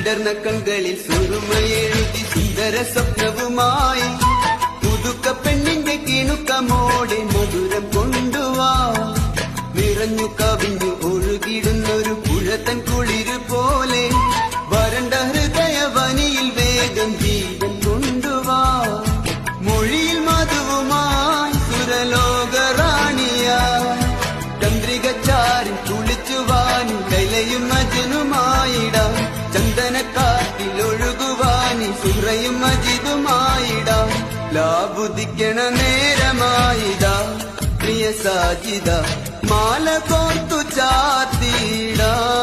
വിടർന്ന കൺകളിൽ സുറുമയെഴുതി സുന്ദര സ്വപ്നവുമായി പുതുക്ക പെണ്ണിന്റെ കിണുക്കമോടെ മധുരം കൊണ്ടുവാ. നിറഞ്ഞു കവിഞ്ഞു ഒഴുകിടുന്നൊരു പുഴത്തൻ കുളിരു പോലെ വരണ്ട ഹൃദയവനിയിൽ വേഗം ജീവൻ കൊണ്ടുവാ. മൊഴിയിൽ മധുവുമായി സുരലോകറാണിയായി ചന്ദ്രിക ചാരി കുളിച്ചുവാനും കൈലയും മജനുമായിടാം. ചന്ദനക്കാറ്റിലൊഴുകുവാനി സുഹ്റയും മജിദുമായിടാം. ലാബുദിക്കണ നേരമായിടാ പ്രിയ സാജിദ മാല കോർത്തു ചാത്തിടാം.